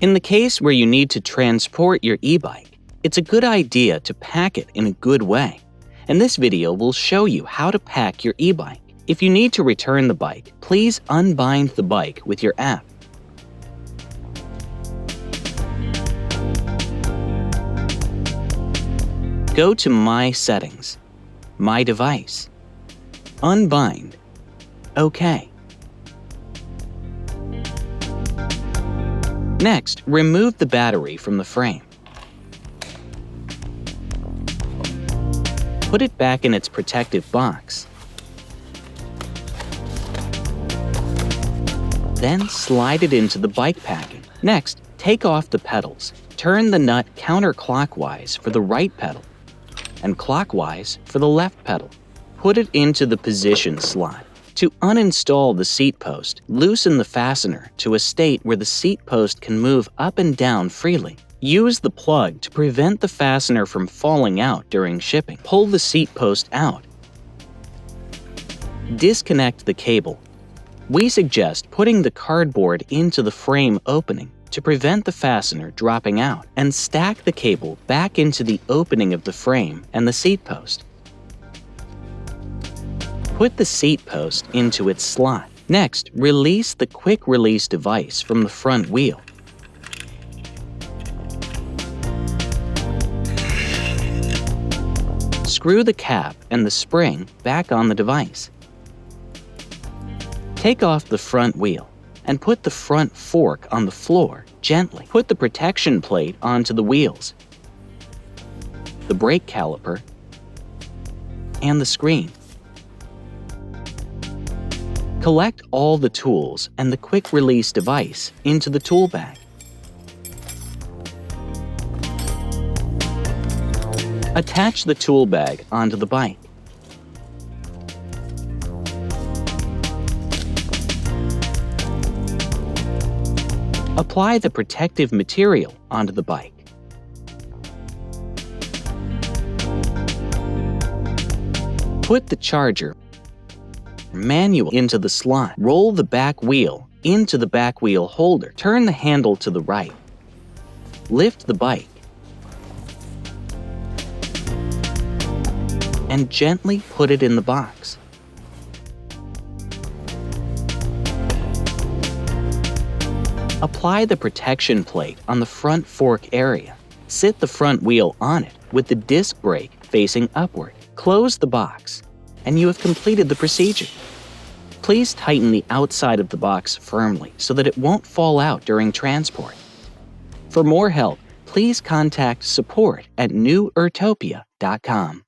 In the case where you need to transport your e-bike, it's a good idea to pack it in a good way. And this video will show you how to pack your e-bike. If you need to return the bike, please unbind the bike with your app. Go to My Settings, My Device, Unbind, OK. Next, remove the battery from the frame. Put it back in its protective box. Then slide it into the bike packing. Next, take off the pedals. Turn the nut counterclockwise for the right pedal and clockwise for the left pedal. Put it into the position slot. To uninstall the seat post, loosen the fastener to a state where the seat post can move up and down freely. Use the plug to prevent the fastener from falling out during shipping. Pull the seat post out. Disconnect the cable. We suggest putting the cardboard into the frame opening to prevent the fastener dropping out, and stack the cable back into the opening of the frame and the seat post. Put the seat post into its slot. Next, release the quick release device from the front wheel. Screw the cap and the spring back on the device. Take off the front wheel and put the front fork on the floor gently. Put the protection plate onto the wheels, the brake caliper, and the screen. Collect all the tools and the quick release device into the tool bag. Attach the tool bag onto the bike. Apply the protective material onto the bike. Put the charger manual into the slot. Roll the back wheel into the back wheel holder. Turn the handle to the right. Lift the bike and gently put it in the box. Apply the protection plate on the front fork area. Sit the front wheel on it with the disc brake facing upward. Close the box, and you have completed the procedure. Please tighten the outside of the box firmly so that it won't fall out during transport. For more help, please contact support@newurtopia.com.